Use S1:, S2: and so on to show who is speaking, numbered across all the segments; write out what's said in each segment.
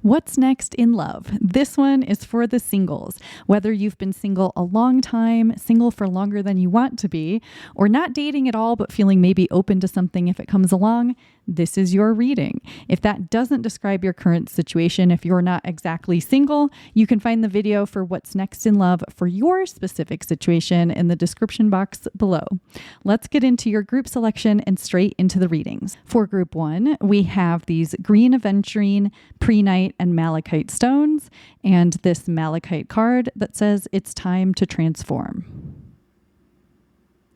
S1: What's next in love? This one is for the singles. Whether you've been single a long time, single for longer than you want to be, or not dating at all but feeling maybe open to something if it comes along, this is your reading. If that doesn't describe your current situation, if you're not exactly single, you can find the video for what's next in love for your specific situation in the description box below. Let's get into your group selection and straight into the readings. For group 1, we have these green aventurine, prehnite, and malachite stones, and this malachite card that says it's time to transform.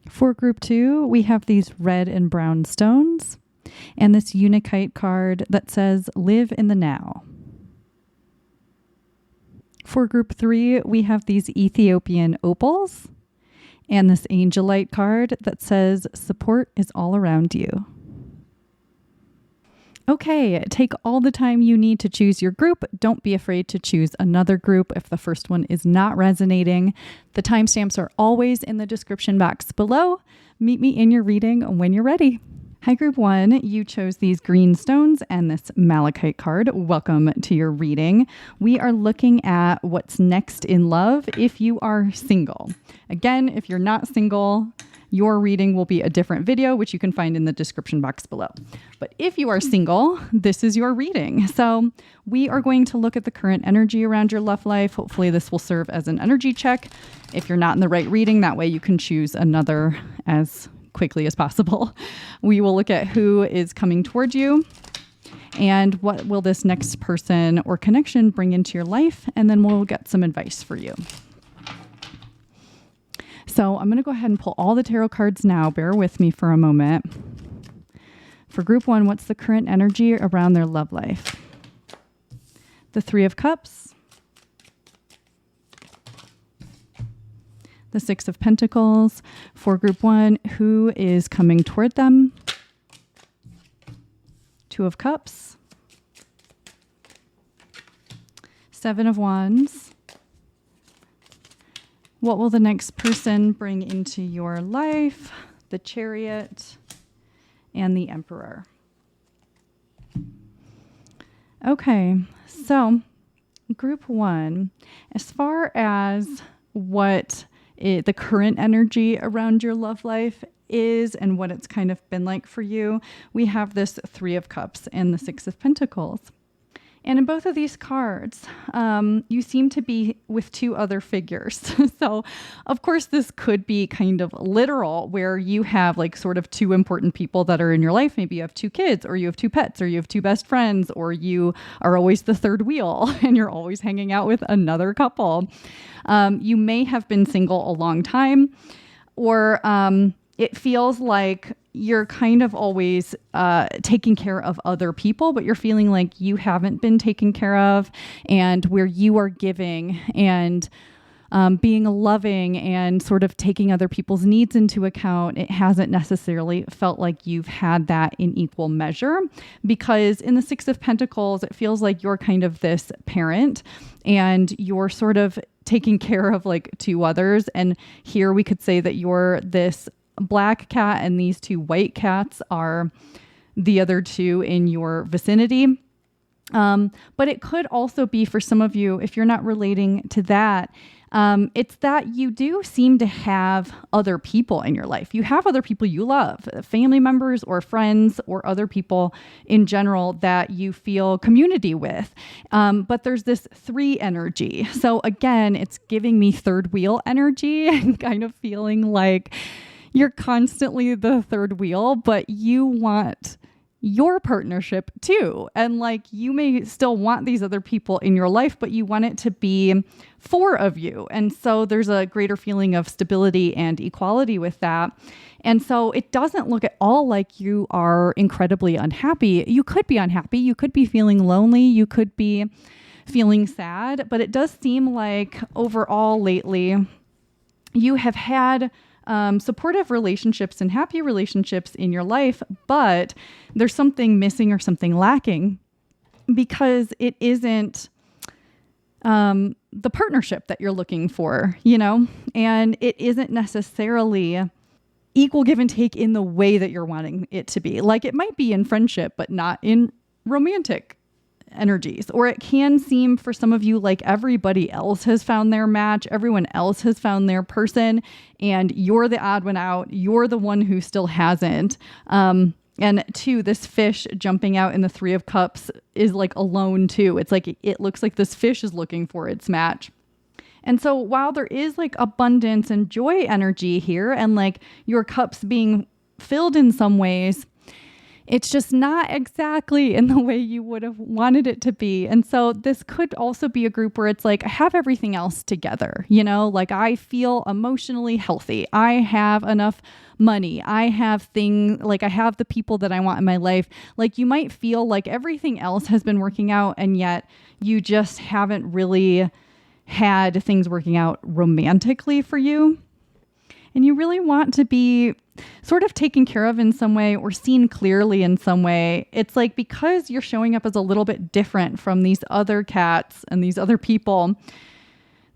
S1: For group 2, we have these red and brown stones, and this unakite card that says live in the now. For group 3, we have these Ethiopian opals, and this angelite card that says support is all around you. Okay, take all the time you need to choose your group. Don't be afraid to choose another group if the first one is not resonating. The timestamps are always in the description box below. Meet me in your reading when you're ready. Hi, group 1. You chose these green stones and this malachite card. Welcome to your reading. We are looking at what's next in love if you are single. Again, if you're not single, your reading will be a different video, which you can find in the description box below. But if you are single, this is your reading. So we are going to look at the current energy around your love life. Hopefully this will serve as an energy check. If you're not in the right reading, that way you can choose another as quickly as possible. We will look at who is coming toward you and what will this next person or connection bring into your life, and then we'll get some advice for you. So I'm going to go ahead and pull all the tarot cards now. Bear with me for a moment. For group 1, what's the current energy around their love life? The 3 of Cups, the 6 of Pentacles. For group 1, who is coming toward them? 2 of Cups, 7 of Wands. What will the next person bring into your life? The Chariot and the Emperor. Okay, so group 1, as far as what the current energy around your love life is and what it's kind of been like for you, we have this 3 of Cups and the 6 of Pentacles. And in both of these cards, you seem to be with 2 other figures. So, of course, this could be kind of literal, where you have like sort of 2 important people that are in your life. Maybe you have 2 kids, or you have 2 pets, or you have 2 best friends, or you are always the third wheel and you're always hanging out with another couple. You may have been single a long time, or it feels like you're kind of always taking care of other people, but you're feeling like you haven't been taken care of, and where you are giving and being loving and sort of taking other people's needs into account, it hasn't necessarily felt like you've had that in equal measure, because in the 6 of Pentacles, it feels like you're kind of this parent and you're sort of taking care of like 2 others. And here we could say that you're this black cat and these 2 white cats are the other 2 in your vicinity. But it could also be for some of you, if you're not relating to that, it's that you do seem to have other people in your life. You have other people you love, family members or friends or other people in general that you feel community with. But there's this 3 energy. So again, it's giving me third wheel energy and kind of feeling like you're constantly the third wheel, but you want your partnership too. And like, you may still want these other people in your life, but you want it to be 4 of you. And so there's a greater feeling of stability and equality with that. And so it doesn't look at all like you are incredibly unhappy. You could be unhappy. You could be feeling lonely. You could be feeling sad, but it does seem like overall lately you have had supportive relationships and happy relationships in your life, but there's something missing or something lacking because it isn't the partnership that you're looking for, you know, and it isn't necessarily equal give and take in the way that you're wanting it to be. Like, it might be in friendship, but not in romantic energies. Or it can seem for some of you like everybody else has found their match, everyone else has found their person, and you're the odd one out. You're the one who still hasn't. And two, this fish jumping out in the Three of Cups is like alone too. It's like it looks like this fish is looking for its match. And so while there is like abundance and joy energy here and like your cups being filled in some ways, it's just not exactly in the way you would have wanted it to be. And so this could also be a group where it's like, I have everything else together, you know, like I feel emotionally healthy. I have enough money. I have I have the people that I want in my life. Like you might feel like everything else has been working out and yet you just haven't really had things working out romantically for you. And you really want to be sort of taken care of in some way or seen clearly in some way. It's like because you're showing up as a little bit different from these other cats and these other people,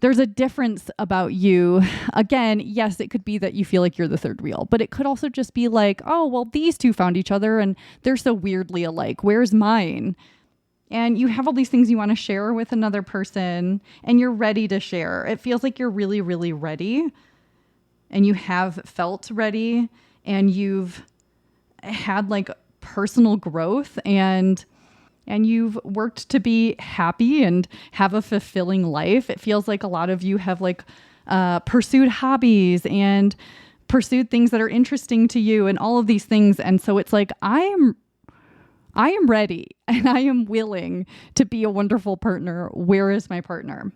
S1: there's a difference about you. Again, yes, it could be that you feel like you're the third wheel, but it could also just be like, oh, well, these two found each other and they're so weirdly alike. Where's mine? And you have all these things you want to share with another person and you're ready to share. It feels like you're really, really ready. And you have felt ready and you've had like personal growth and you've worked to be happy and have a fulfilling life. It feels like a lot of you have like pursued hobbies and pursued things that are interesting to you and all of these things. And so it's like, I am ready and I am willing to be a wonderful partner. Where is my partner?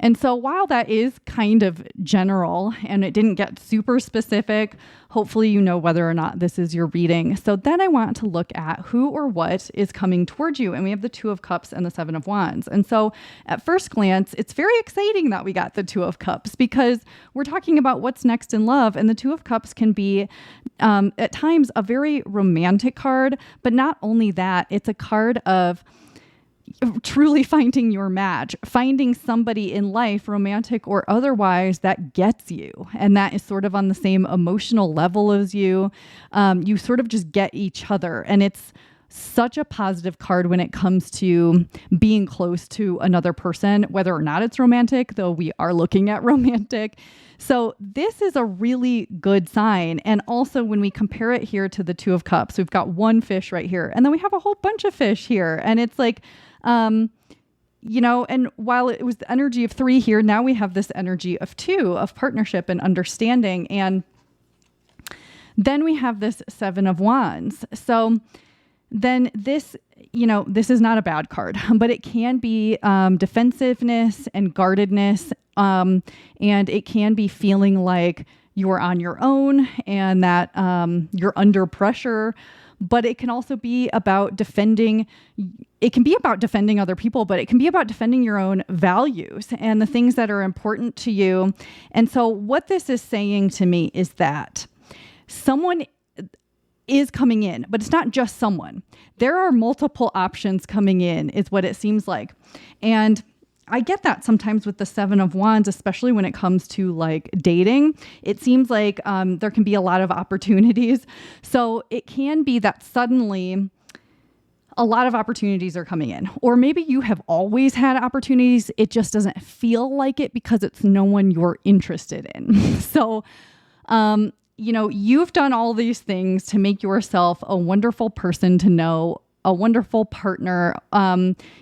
S1: And so while that is kind of general and it didn't get super specific, hopefully you know whether or not this is your reading. So then I want to look at who or what is coming towards you. And we have the Two of Cups and the Seven of Wands. And so at first glance, it's very exciting that we got the Two of Cups because we're talking about what's next in love. And the Two of Cups can be at times a very romantic card, but not only that, it's a card of truly finding your match, finding somebody in life, romantic or otherwise, that gets you. And that is sort of on the same emotional level as you. You sort of just get each other. And it's such a positive card when it comes to being close to another person, whether or not it's romantic, though we are looking at romantic. So this is a really good sign. And also when we compare it here to the Two of Cups, we've got one fish right here, and then we have a whole bunch of fish here. And it's like, you know, and while it was the energy of three here, now we have this energy of two, of partnership and understanding. And then we have this Seven of Wands. So then this, you know, this is not a bad card, but it can be defensiveness and guardedness. And it can be feeling like you're on your own and that you're under pressure. But it can also be about defending. It can be about defending other people, but it can be about defending your own values and the things that are important to you. And so what this is saying to me is that someone is coming in, but it's not just someone. There are multiple options coming in, is what it seems like. And I get that sometimes with the Seven of Wands, especially when it comes to like dating. It seems like there can be a lot of opportunities. So it can be that suddenly a lot of opportunities are coming in. Or maybe you have always had opportunities. It just doesn't feel like it because it's no one you're interested in. So, you know, you've done all these things to make yourself a wonderful person to know, a wonderful partner.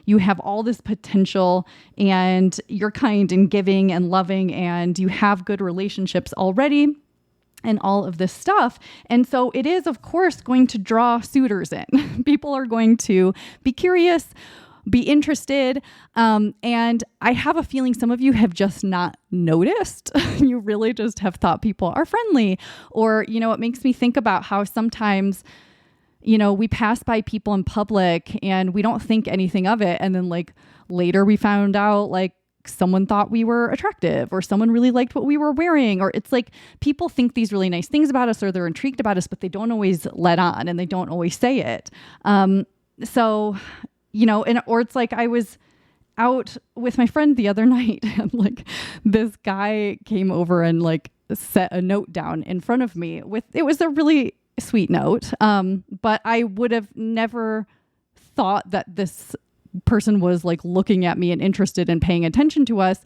S1: You have all this potential and you're kind and giving and loving and you have good relationships already and all of this stuff. And so it is, of course, going to draw suitors in. People are going to be curious, be interested. And I have a feeling some of you have just not noticed. You really just have thought people are friendly. Or, you know, it makes me think about how sometimes, you know, we pass by people in public and we don't think anything of it. And then like later we found out like someone thought we were attractive or someone really liked what we were wearing. Or it's like people think these really nice things about us or they're intrigued about us, but they don't always let on and they don't always say it. So, you know, or it's like I was out with my friend the other night and like this guy came over and like set a note down in front of me it was a really sweet note. But I would have never thought that this person was like looking at me and interested in paying attention to us.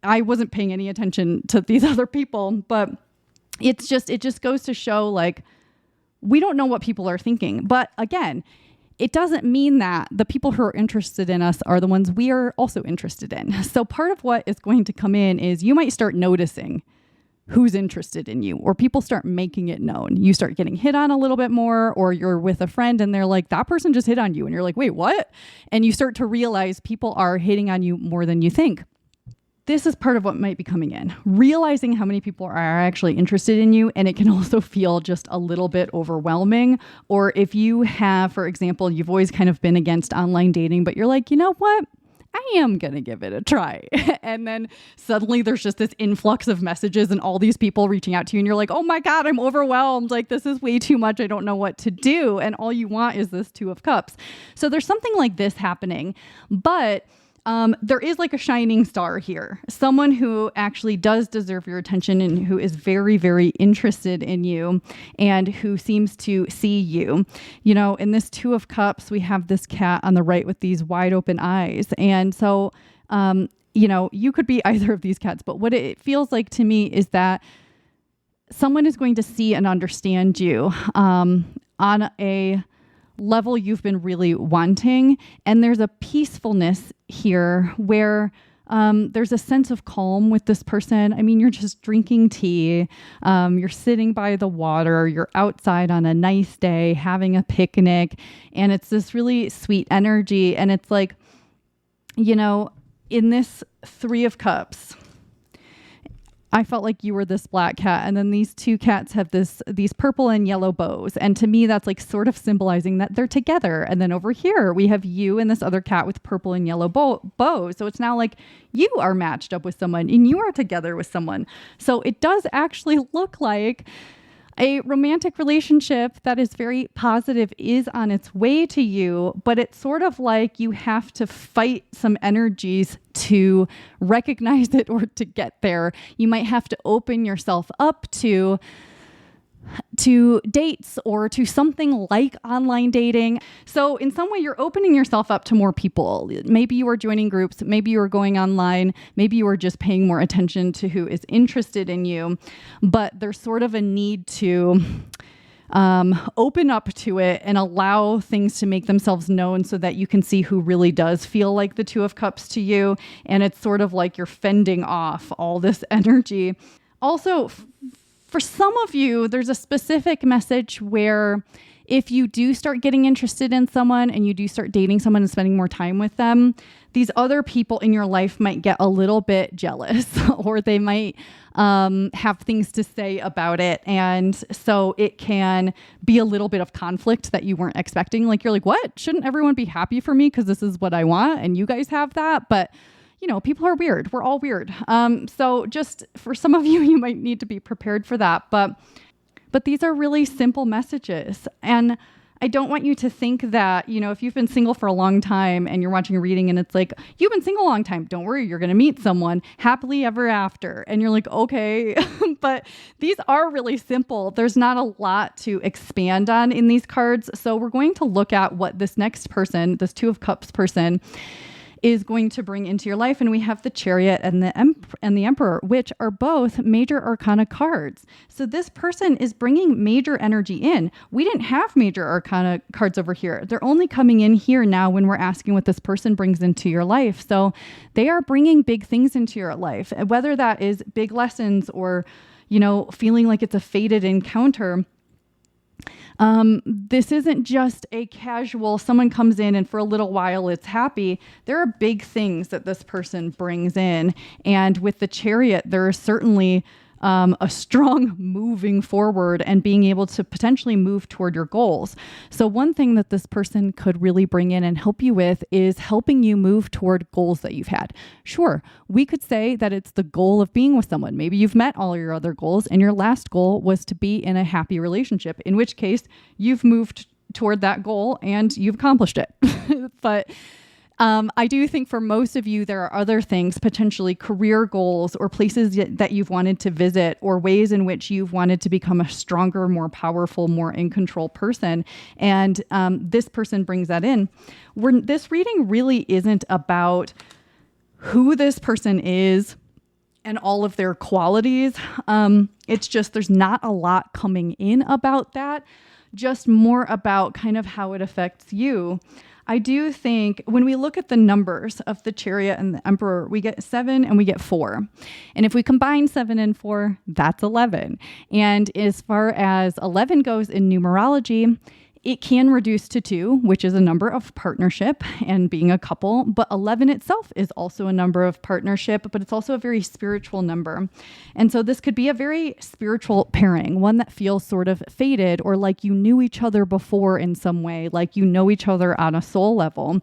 S1: I wasn't paying any attention to these other people, but it just goes to show like, we don't know what people are thinking. But again, it doesn't mean that the people who are interested in us are the ones we are also interested in. So part of what is going to come in is you might start noticing who's interested in you, or people start making it known. You start getting hit on a little bit more, or you're with a friend and they're like, that person just hit on you. And you're like, wait, what? And you start to realize people are hitting on you more than you think. This is part of what might be coming in. Realizing how many people are actually interested in you, and it can also feel just a little bit overwhelming. Or if you have, for example, you've always kind of been against online dating, but you're like, you know what? I am going to give it a try. And then suddenly there's just this influx of messages and all these people reaching out to you, and you're like, oh my God, I'm overwhelmed. Like, this is way too much. I don't know what to do. And all you want is this Two of Cups. So there's something like this happening, but there is like a shining star here, someone who actually does deserve your attention and who is very, very interested in you and who seems to see you. You know, in this Two of Cups, we have this cat on the right with these wide open eyes. And so, you know, you could be either of these cats, but what it feels like to me is that someone is going to see and understand you on a level you've been really wanting. And there's a peacefulness here where there's a sense of calm with this person. I mean, you're just drinking tea, you're sitting by the water, you're outside on a nice day, having a picnic, and it's this really sweet energy. And it's like, you know, in this Three of Cups, I felt like you were this black cat, and then these two cats have these purple and yellow bows. And to me, that's like sort of symbolizing that they're together. And then over here, we have you and this other cat with purple and yellow bows. So it's now like you are matched up with someone and you are together with someone. So it does actually look like a romantic relationship that is very positive is on its way to you, but it's sort of like you have to fight some energies to recognize it or to get there. You might have to open yourself up to dates or to something like online dating. So in some way, you're opening yourself up to more people. Maybe you are joining groups, maybe you are going online, maybe you are just paying more attention to who is interested in you. But there's sort of a need to open up to it and allow things to make themselves known so that you can see who really does feel like the Two of Cups to you. And it's sort of like you're fending off all this energy. Also, for some of you, there's a specific message where if you do start getting interested in someone and you do start dating someone and spending more time with them, these other people in your life might get a little bit jealous or they might have things to say about it. And so it can be a little bit of conflict that you weren't expecting. Like, you're like, what? Shouldn't everyone be happy for me because this is what I want? And you guys have that. But you know, people are weird. We're all weird. So just for some of you, you might need to be prepared for that. But these are really simple messages. And I don't want you to think that, you know, if you've been single for a long time and you're watching a reading and it's like, you've been single a long time, don't worry, you're going to meet someone happily ever after. And you're like, okay, but these are really simple. There's not a lot to expand on in these cards. So we're going to look at what this next person, this Two of Cups person, is going to bring into your life. And we have the Chariot and the Emperor, which are both major arcana cards. So this person is bringing major energy in. We didn't have major arcana cards over here. They're only coming in here now when we're asking what this person brings into your life. So they are bringing big things into your life, whether that is big lessons or, you know, feeling like it's a fated encounter. This isn't just a casual, someone comes in and for a little while it's happy. There are big things that this person brings in. And with the Chariot, there is certainly a strong moving forward and being able to potentially move toward your goals. So one thing that this person could really bring in and help you with is helping you move toward goals that you've had. Sure, we could say that it's the goal of being with someone. Maybe you've met all your other goals and your last goal was to be in a happy relationship, in which case you've moved toward that goal and you've accomplished it. But I do think for most of you, there are other things, potentially career goals or places that you've wanted to visit or ways in which you've wanted to become a stronger, more powerful, more in control person. And this person brings that in. This reading really isn't about who this person is and all of their qualities. It's just there's not a lot coming in about that, just more about kind of how it affects you. I do think when we look at the numbers of the Chariot and the Emperor, we get 7 and we get 4. And if we combine 7 and 4, that's 11. And as far as 11 goes in numerology, it can reduce to 2, which is a number of partnership and being a couple. But 11 itself is also a number of partnership, but it's also a very spiritual number. And so this could be a very spiritual pairing, one that feels sort of faded or like you knew each other before in some way, like you know each other on a soul level.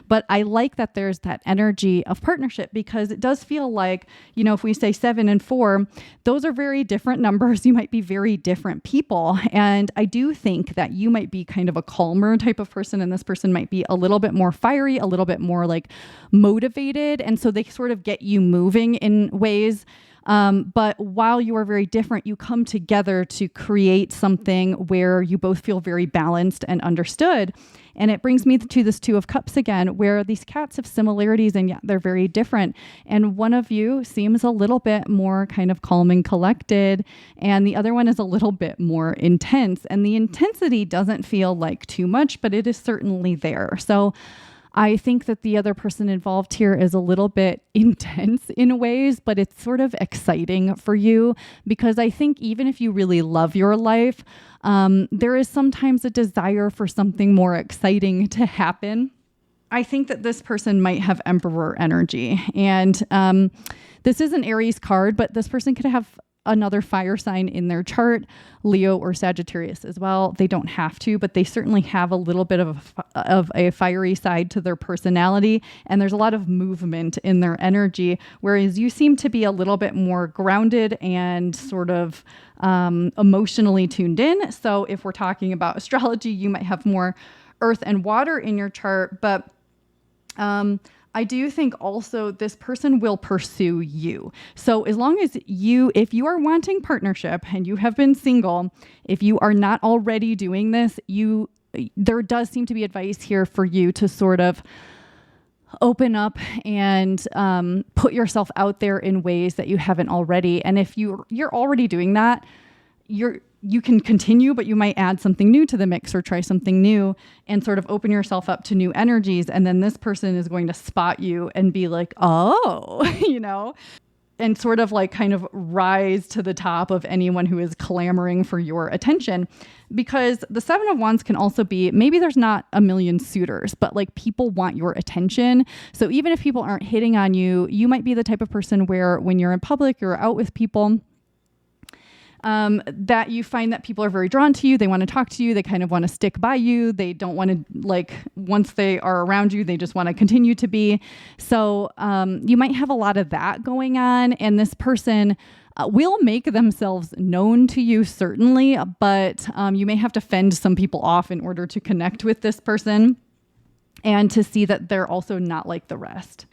S1: But I like that there's that energy of partnership because it does feel like, you know, if we say 7 and 4, those are very different numbers. You might be very different people. And I do think that you might be kind of a calmer type of person, and this person might be a little bit more fiery, a little bit more like motivated, and so they sort of get you moving in ways. But while you are very different, you come together to create something where you both feel very balanced and understood. And it brings me to this 2 of Cups again, where these cats have similarities and yet they're very different. And one of you seems a little bit more kind of calm and collected, and the other one is a little bit more intense. And the intensity doesn't feel like too much, but it is certainly there. So I think that the other person involved here is a little bit intense in ways, but it's sort of exciting for you because I think even if you really love your life, there is sometimes a desire for something more exciting to happen. I think that this person might have Emperor energy, and this is an Aries card, but this person could have another fire sign in their chart, Leo or Sagittarius as well. They don't have to, but they certainly have a little bit of a fiery side to their personality. And there's a lot of movement in their energy, whereas you seem to be a little bit more grounded and sort of emotionally tuned in. So if we're talking about astrology, you might have more earth and water in your chart, but I do think also this person will pursue you. So as long as if you are wanting partnership and you have been single, if you are not already doing this, there does seem to be advice here for you to sort of open up and put yourself out there in ways that you haven't already. And if you're already doing that, you can continue, but you might add something new to the mix or try something new and sort of open yourself up to new energies. And then this person is going to spot you and be like, oh, and sort of like kind of rise to the top of anyone who is clamoring for your attention. Because the 7 of Wands can also be, maybe there's not a million suitors, but like people want your attention. So even if people aren't hitting on you, you might be the type of person where when you're in public, you're out with people, that you find that people are very drawn to you. They want to talk to you. They kind of want to stick by you. They don't want to, once they are around you, they just want to continue to be. So you might have a lot of that going on. And this person will make themselves known to you, certainly, but you may have to fend some people off in order to connect with this person and to see that they're also not like the rest.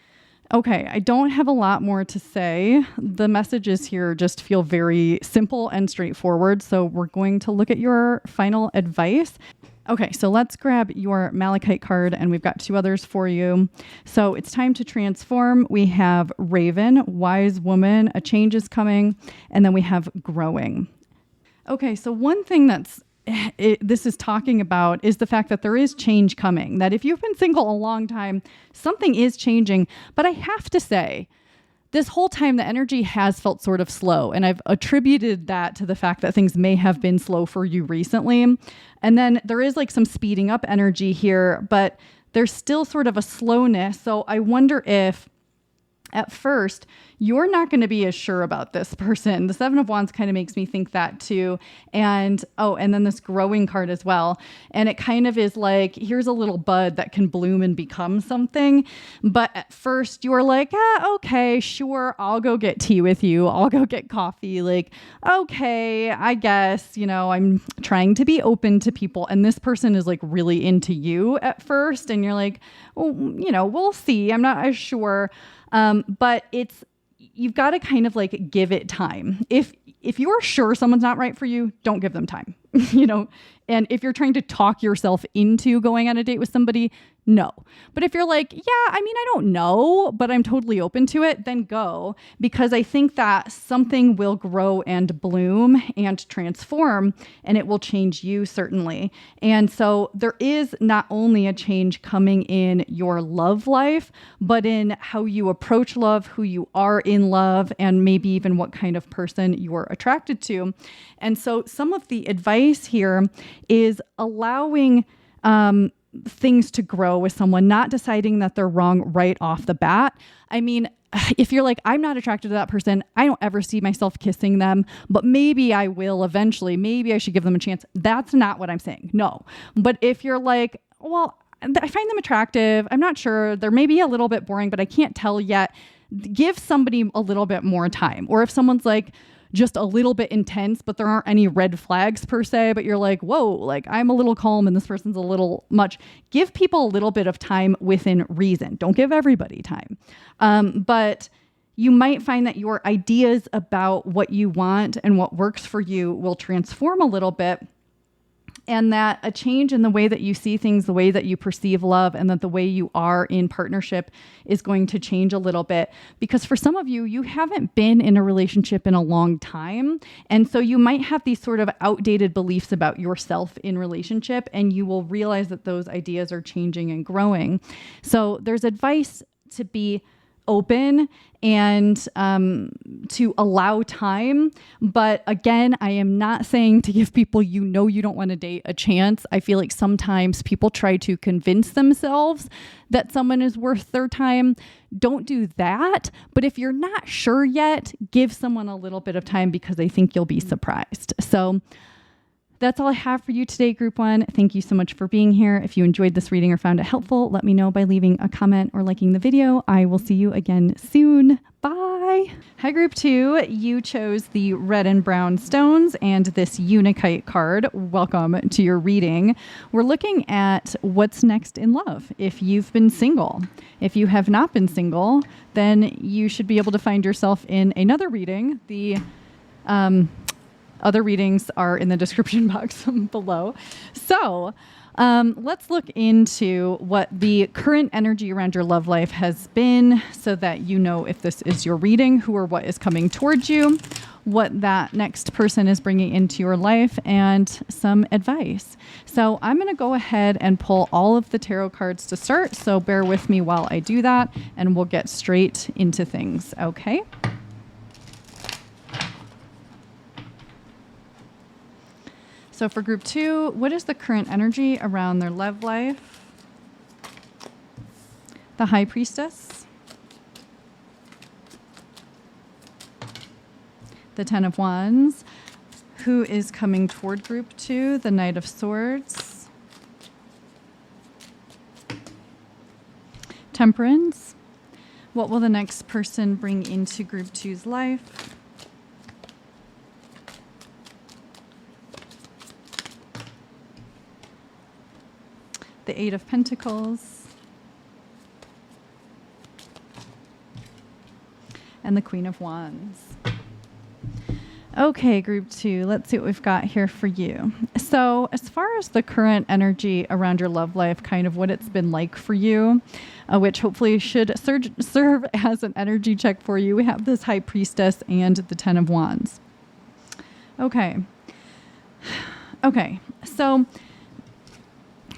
S1: Okay, I don't have a lot more to say. The messages here just feel very simple and straightforward. So we're going to look at your final advice. Okay, so let's grab your Malachite card, and we've got 2 others for you. So it's time to transform. We have Raven, Wise Woman, a change is coming, and then we have Growing. Okay, so one thing this is talking about is the fact that there is change coming, that if you've been single a long time, something is changing. But I have to say, this whole time, the energy has felt sort of slow, and I've attributed that to the fact that things may have been slow for you recently. And then there is like some speeding up energy here, but there's still sort of a slowness. So I wonder if at first, you're not going to be as sure about this person. The Seven of Wands kind of makes me think that too. And then this growing card as well. And it kind of is like, here's a little bud that can bloom and become something. But at first you're like, okay, sure. I'll go get tea with you. I'll go get coffee. Like, okay, I guess, I'm trying to be open to people. And this person is like really into you at first. And you're like, well, we'll see. I'm not as sure. But you've got to kind of like give it time. If you're sure someone's not right for you, don't give them time, and if you're trying to talk yourself into going on a date with somebody, no. But if you're like, I don't know, but I'm totally open to it, then go, because I think that something will grow and bloom and transform, and it will change you certainly. And so there is not only a change coming in your love life, but in how you approach love, who you are in love, and maybe even what kind of person you're attracted to. And so some of the advice here is allowing things to grow with someone, not deciding that they're wrong right off the bat. I mean, if you're like, I'm not attracted to that person, I don't ever see myself kissing them, but maybe I will eventually, maybe I should give them a chance. That's not what I'm saying. No. But if you're like, well, I find them attractive, I'm not sure, they're maybe a little bit boring, but I can't tell yet, give somebody a little bit more time. Or if someone's like, just a little bit intense, but there aren't any red flags per se, but you're like, whoa, like I'm a little calm and this person's a little much. Give people a little bit of time within reason. Don't give everybody time. But you might find that your ideas about what you want and what works for you will transform a little bit. And that a change in the way that you see things, the way that you perceive love, and that the way you are in partnership is going to change a little bit. Because for some of you, you haven't been in a relationship in a long time. And so you might have these sort of outdated beliefs about yourself in relationship, and you will realize that those ideas are changing and growing. So there's advice to be open and to allow time. But again, I am not saying to give people you don't want to date a chance. I feel like sometimes people try to convince themselves that someone is worth their time. Don't do that. But if you're not sure yet, give someone a little bit of time, because I think you'll be surprised. So that's all I have for you today, Group 1. Thank you so much for being here. If you enjoyed this reading or found it helpful, let me know by leaving a comment or liking the video. I will see you again soon. Bye. Hi, Group 2. You chose the red and brown stones and this Unikite card. Welcome to your reading. We're looking at what's next in love if you've been single. If you have not been single, then you should be able to find yourself in another reading. The other readings are in the description box below. So let's look into what the current energy around your love life has been, so that you know if this is your reading, who or what is coming towards you, what that next person is bringing into your life, and some advice. So I'm going to go ahead and pull all of the tarot cards to start. So bear with me while I do that, and we'll get straight into things. Okay. So for Group 2, what is the current energy around their love life? The High Priestess. The Ten of Wands. Who is coming toward Group 2? The Knight of Swords. Temperance. What will the next person bring into Group 2's life? The Eight of Pentacles, and the Queen of Wands. Okay, Group 2, let's see what we've got here for you. So as far as the current energy around your love life, kind of what it's been like for you, which hopefully should serve as an energy check for you, we have this High Priestess and the Ten of Wands. Okay, so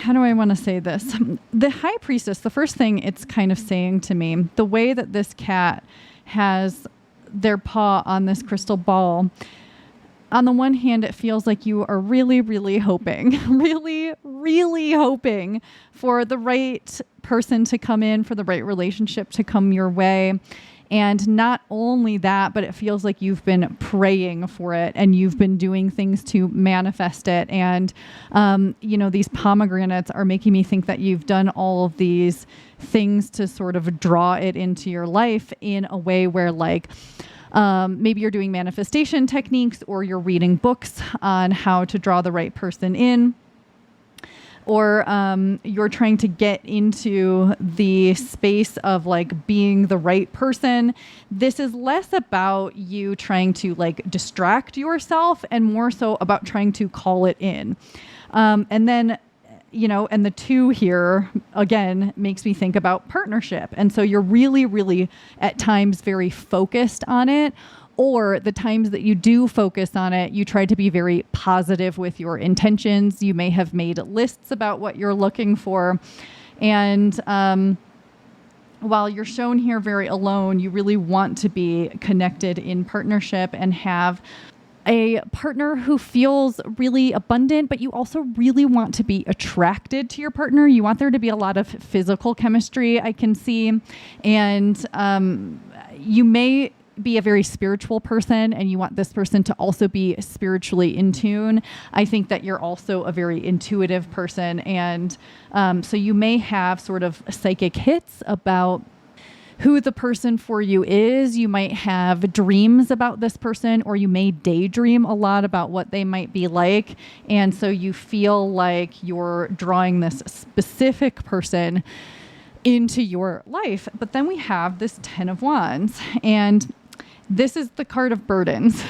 S1: how do I want to say this? The High Priestess, the first thing it's kind of saying to me, the way that this cat has their paw on this crystal ball, on the one hand, it feels like you are really, really hoping, really hoping for the right person to come in, for the right relationship to come your way. And not only that, but it feels like you've been praying for it and you've been doing things to manifest it. And, these pomegranates are making me think that you've done all of these things to sort of draw it into your life in a way where maybe you're doing manifestation techniques, or you're reading books on how to draw the right person in, or you're trying to get into the space of being the right person. This is less about you trying to distract yourself and more so about trying to call it in. And then and the 2 here, again, makes me think about partnership. And so you're really, really at times very focused on it, or the times that you do focus on it, you try to be very positive with your intentions. You may have made lists about what you're looking for. And while you're shown here very alone, you really want to be connected in partnership and have a partner who feels really abundant, but you also really want to be attracted to your partner. You want there to be a lot of physical chemistry, I can see. And you may be a very spiritual person and you want this person to also be spiritually in tune. I think that you're also a very intuitive person. And so you may have sort of psychic hits about who the person for you is. You might have dreams about this person, or you may daydream a lot about what they might be like. And so you feel like you're drawing this specific person into your life. But then we have this 10 of Wands, and this is the card of burdens,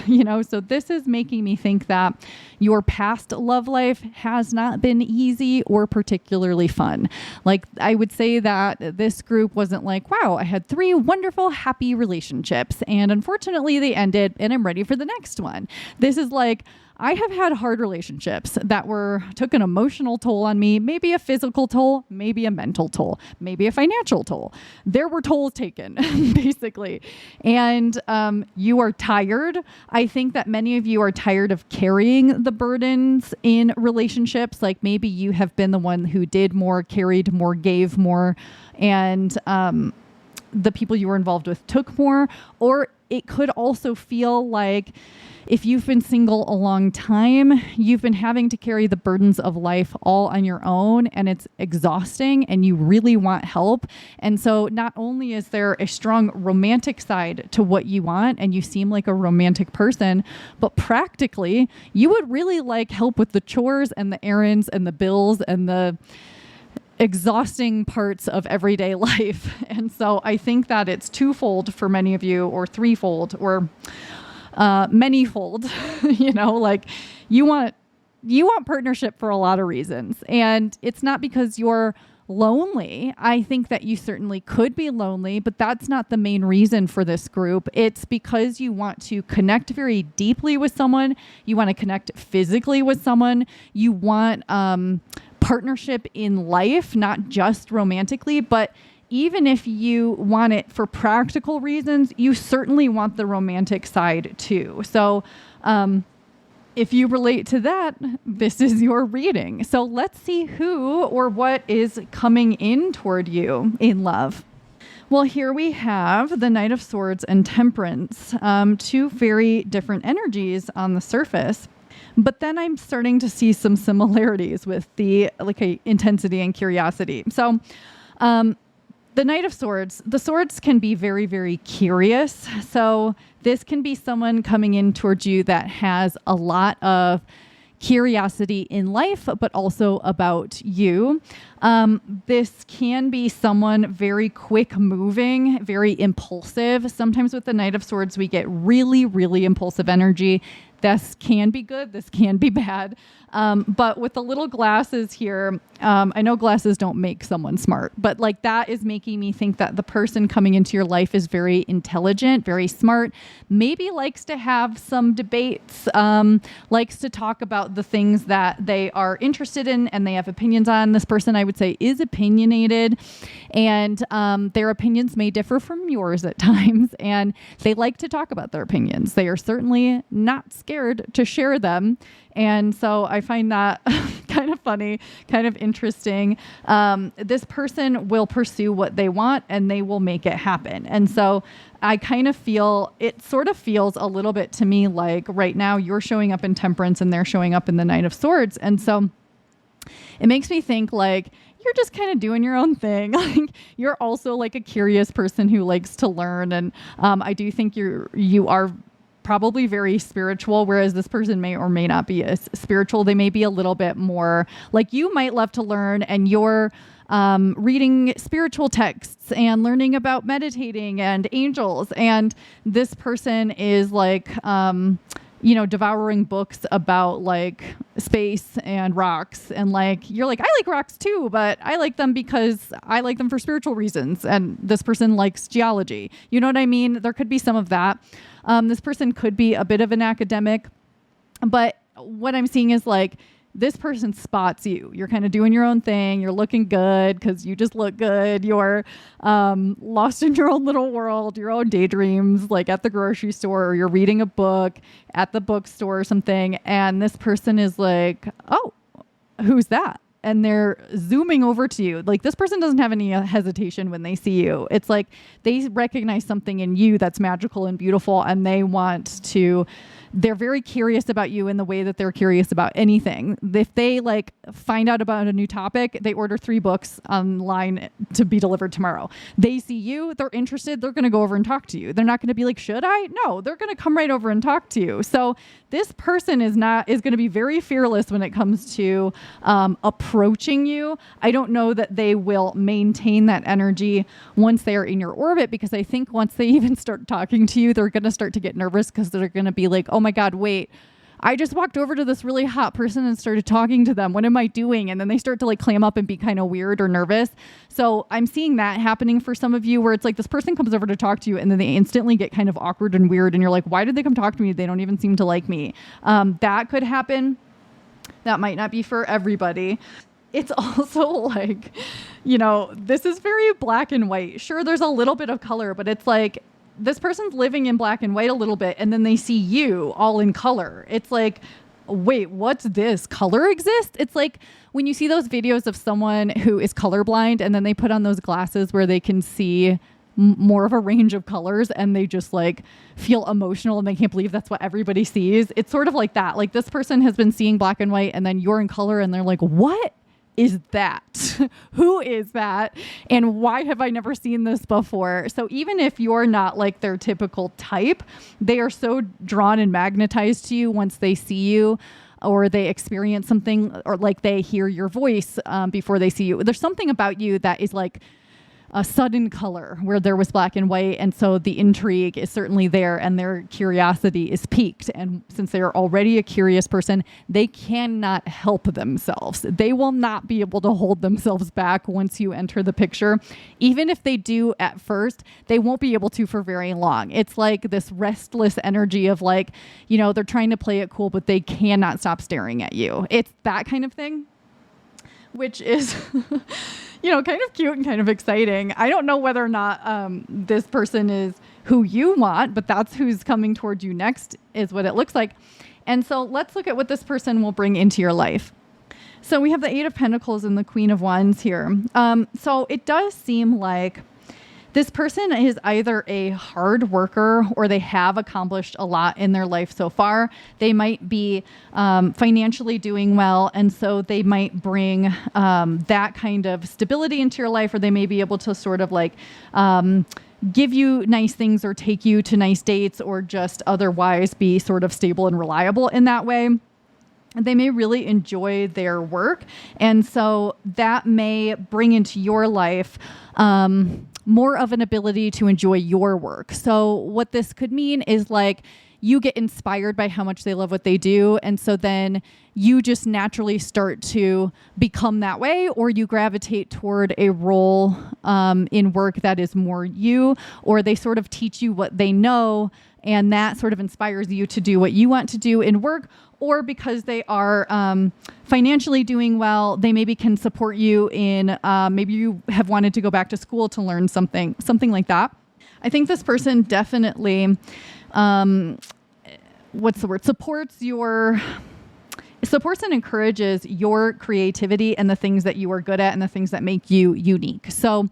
S1: so this is making me think that your past love life has not been easy or particularly fun. I would say that this group wasn't wow, I had 3 wonderful, happy relationships, and unfortunately they ended and I'm ready for the next one. This is I have had hard relationships that took an emotional toll on me, maybe a physical toll, maybe a mental toll, maybe a financial toll. There were tolls taken, basically. And you are tired. I think that many of you are tired of carrying the burdens in relationships. Maybe you have been the one who did more, carried more, gave more, and the people you were involved with took more. Or it could also feel like, if you've been single a long time, you've been having to carry the burdens of life all on your own, and it's exhausting and you really want help. And so not only is there a strong romantic side to what you want, and you seem like a romantic person, but practically you would really like help with the chores and the errands and the bills and the exhausting parts of everyday life. And so I think that it's twofold for many of you, or threefold, or manyfold. You want partnership for a lot of reasons, and it's not because you're lonely. I think that you certainly could be lonely, but that's not the main reason for this group. It's because you want to connect very deeply with someone. You want to connect physically with someone. You want partnership in life, not just romantically, but even if you want it for practical reasons, you certainly want the romantic side too. So if you relate to that, this is your reading. So let's see who or what is coming in toward you in love. Well, here we have the Knight of Swords and Temperance, 2 very different energies on the surface. But then I'm starting to see some similarities with the intensity and curiosity. So the Knight of Swords, the swords can be very, very curious. So this can be someone coming in towards you that has a lot of curiosity in life, but also about you. This can be someone very quick moving, very impulsive. Sometimes with the Knight of Swords, we get really, really impulsive energy. This can be good. This can be bad. But with the little glasses here, I know glasses don't make someone smart, but that is making me think that the person coming into your life is very intelligent, very smart, maybe likes to have some debates, likes to talk about the things that they are interested in and they have opinions on. This person, I would say, is opinionated, and their opinions may differ from yours at times, and they like to talk about their opinions. They are certainly not scared to share them. And so I find that kind of funny, kind of interesting. This person will pursue what they want and they will make it happen. And so I kind of feel, it sort of feels a little bit to me like right now you're showing up in Temperance and they're showing up in the Knight of Swords. And so it makes me think like, you're just kind of doing your own thing. Like you're also like a curious person who likes to learn. And I do think you are probably very spiritual, whereas this person may or may not be as spiritual. They may be a little bit more like you might love to learn, and you're reading spiritual texts and learning about meditating and angels. And this person is like, devouring books about like space and rocks. And like, you're like, I like rocks too, but I like them because I like them for spiritual reasons. And this person likes geology. You know what I mean? There could be some of that. This person could be a bit of an academic, but what I'm seeing is like, this person spots you. You're kind of doing your own thing. You're looking good because you just look good. You're lost in your own little world, your own daydreams, like at the grocery store, or you're reading a book at the bookstore or something. And this person is like, oh, who's that? And they're zooming over to you. Like this person doesn't have any hesitation when they see you. It's like they recognize something in you that's magical and beautiful, and they're very curious about you in the way that they're curious about anything. If they like find out about a new topic, they order 3 books online to be delivered tomorrow. They see you, they're interested, they're going to go over and talk to you. They're not going to be like, should I? No, they're going to come right over and talk to you. So this person is going to be very fearless when it comes to approaching you. I don't know that they will maintain that energy once they are in your orbit, because I think once they even start talking to you, they're going to start to get nervous because they're going to be like, oh my God, wait, I just walked over to this really hot person and started talking to them. What am I doing? And then they start to like clam up and be kind of weird or nervous. So I'm seeing that happening for some of you, where it's like this person comes over to talk to you and then they instantly get kind of awkward and weird. And you're like, why did they come talk to me? They don't even seem to like me. That could happen. That might not be for everybody. It's also like, this is very black and white. Sure, there's a little bit of color, but it's like, this person's living in black and white a little bit, and then they see you all in color. It's like, wait, what's this? Color exists? It's like when you see those videos of someone who is colorblind and then they put on those glasses where they can see more of a range of colors, and they just like feel emotional and they can't believe that's what everybody sees. It's sort of like that. Like this person has been seeing black and white, and then you're in color and they're like, what is that? Who is that? And why have I never seen this before? So even if you're not like their typical type, they are so drawn and magnetized to you once they see you, or they experience something, or like they hear your voice before they see you. There's something about you that is like a sudden color where there was black and white. And so the intrigue is certainly there and their curiosity is piqued. And since they're already a curious person, they cannot help themselves. They will not be able to hold themselves back once you enter the picture. Even if they do at first, they won't be able to for very long. It's like this restless energy of like, they're trying to play it cool, but they cannot stop staring at you. It's that kind of thing, which is kind of cute and kind of exciting. I don't know whether or not this person is who you want, but that's who's coming toward you next, is what it looks like. And so let's look at what this person will bring into your life. So we have the 8 of Pentacles and the Queen of Wands here. So it does seem like this person is either a hard worker or they have accomplished a lot in their life so far. They might be financially doing well, and so they might bring that kind of stability into your life, or they may be able to sort of like give you nice things or take you to nice dates, or just otherwise be sort of stable and reliable in that way. They may really enjoy their work, and so that may bring into your life more of an ability to enjoy your work. So what this could mean is like you get inspired by how much they love what they do, and so then you just naturally start to become that way, or you gravitate toward a role in work that is more you, or they sort of teach you what they know and that sort of inspires you to do what you want to do in work, or because they are financially doing well, they maybe can support you in, maybe you have wanted to go back to school to learn something like that. I think this person definitely, supports and encourages your creativity and the things that you are good at and the things that make you unique. So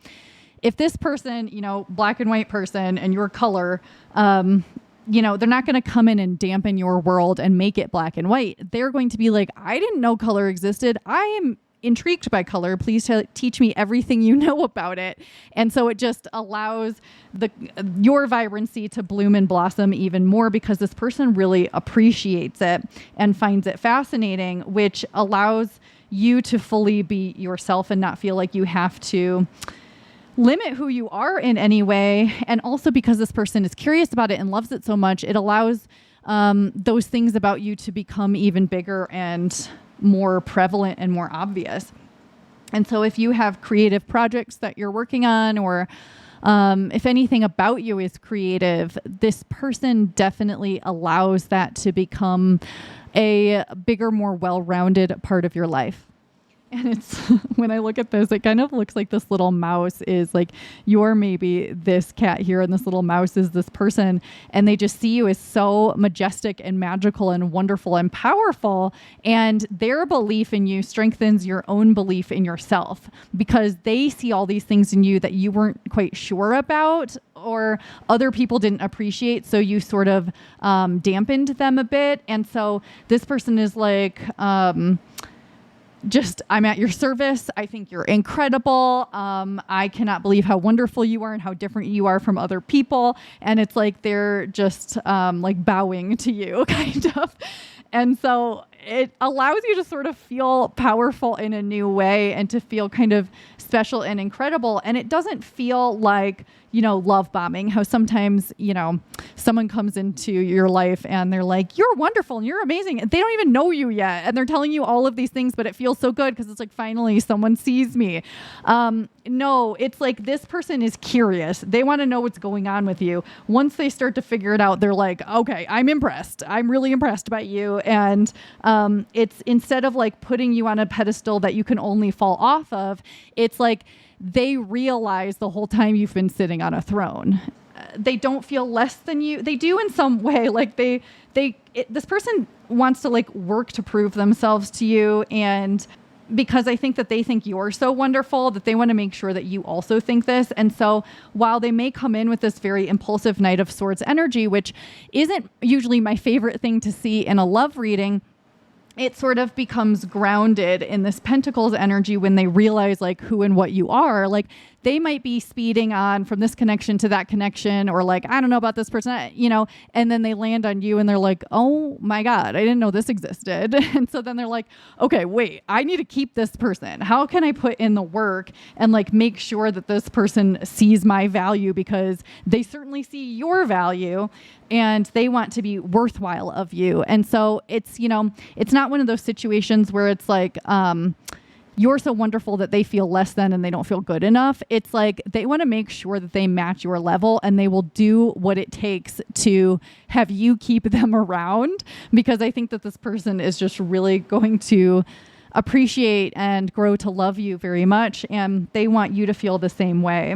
S1: if this person, black and white person and your color, they're not going to come in and dampen your world and make it black and white. They're going to be like, I didn't know color existed. I am intrigued by color. Please teach me everything you know about it. And so it just allows your vibrancy to bloom and blossom even more, because this person really appreciates it and finds it fascinating, which allows you to fully be yourself and not feel like you have to limit who you are in any way. And also because this person is curious about it and loves it so much, it allows those things about you to become even bigger and more prevalent and more obvious. And so if you have creative projects that you're working on, or if anything about you is creative, this person definitely allows that to become a bigger, more well-rounded part of your life. And it's, when I look at this, it kind of looks like this little mouse is like, you're maybe this cat here and this little mouse is this person. And they just see you as so majestic and magical and wonderful and powerful. And their belief in you strengthens your own belief in yourself, because they see all these things in you that you weren't quite sure about, or other people didn't appreciate. So you sort of dampened them a bit. And so this person is like, I'm at your service. I think you're incredible. I cannot believe how wonderful you are and how different you are from other people. And it's like they're just like bowing to you, kind of. And so it allows you to sort of feel powerful in a new way and to feel kind of special and incredible. And it doesn't feel like, love bombing, how sometimes, someone comes into your life and they're like, you're wonderful and you're amazing. And they don't even know you yet. And they're telling you all of these things, but it feels so good because it's like, finally someone sees me. No, it's like this person is curious. They want to know what's going on with you. Once they start to figure it out, they're like, okay, I'm impressed. I'm really impressed by you. And it's, instead of like putting you on a pedestal that you can only fall off of, it's like they realize the whole time you've been sitting on a throne. They don't feel less than you. They do in some way. Like this person wants to like work to prove themselves to you. And because I think that they think you're so wonderful that they want to make sure that you also think this. And so while they may come in with this very impulsive Knight of Swords energy, which isn't usually my favorite thing to see in a love reading, it sort of becomes grounded in this Pentacles energy when they realize like who and what you are. Like they might be speeding on from this connection to that connection, or like, I don't know about this person, and then they land on you and they're like, oh my God, I didn't know this existed. And so then they're like, okay, wait, I need to keep this person. How can I put in the work and like make sure that this person sees my value, because they certainly see your value and they want to be worthwhile of you. And so it's, it's not one of those situations where it's like, you're so wonderful that they feel less than and they don't feel good enough. It's like they want to make sure that they match your level, and they will do what it takes to have you keep them around, because I think that this person is just really going to appreciate and grow to love you very much, and they want you to feel the same way.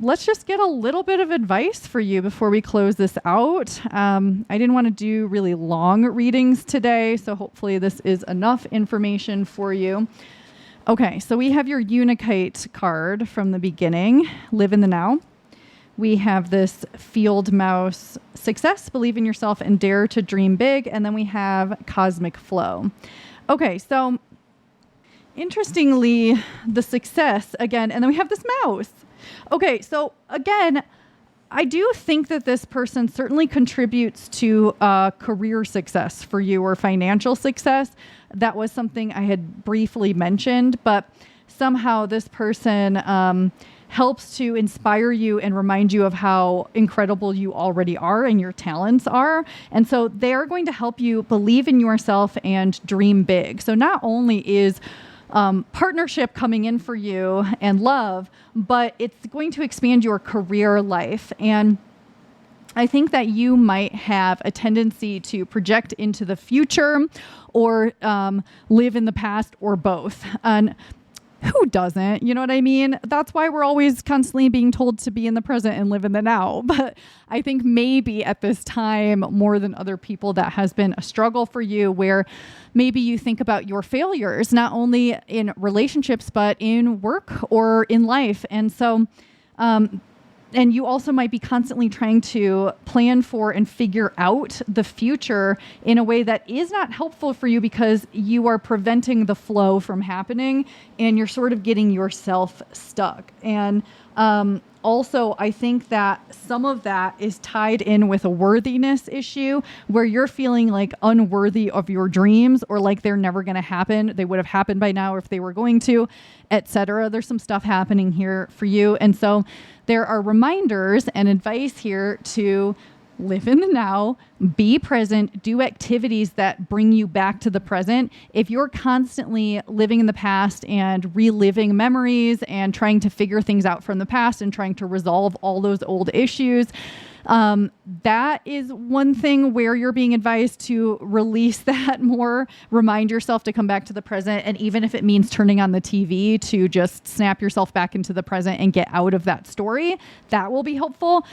S1: Let's just get a little bit of advice for you before we close this out. I didn't want to do really long readings today, so hopefully this is enough information for you. Okay, so we have your Unikite card from the beginning, Live in the Now. We have this Field Mouse, Success, Believe in Yourself, and Dare to Dream Big. And then we have Cosmic Flow. Okay, so interestingly, the Success again, and then we have this mouse. Okay, so again, I do think that this person certainly contributes to career success for you, or financial success. That was something I had briefly mentioned, but somehow this person helps to inspire you and remind you of how incredible you already are and your talents are. And so they're going to help you believe in yourself and dream big. So not only is partnership coming in for you and love, but it's going to expand your career life. And I think that you might have a tendency to project into the future or live in the past, or both. And who doesn't? You know what I mean? That's why we're always constantly being told to be in the present and live in the now. But I think maybe at this time, more than other people, that has been a struggle for you, where maybe you think about your failures, not only in relationships, but in work or in life. And so, and you also might be constantly trying to plan for and figure out the future in a way that is not helpful for you, because you are preventing the flow from happening and you're sort of getting yourself stuck. And also, I think that some of that is tied in with a worthiness issue, where you're feeling like unworthy of your dreams, or like they're never going to happen. They would have happened by now if they were going to, etc. There's some stuff happening here for you. And so there are reminders and advice here to live in the now, be present, do activities that bring you back to the present. If you're constantly living in the past and reliving memories and trying to figure things out from the past and trying to resolve all those old issues, that is one thing where you're being advised to release that more, remind yourself to come back to the present. And even if it means turning on the TV, to just snap yourself back into the present and get out of that story, that will be helpful.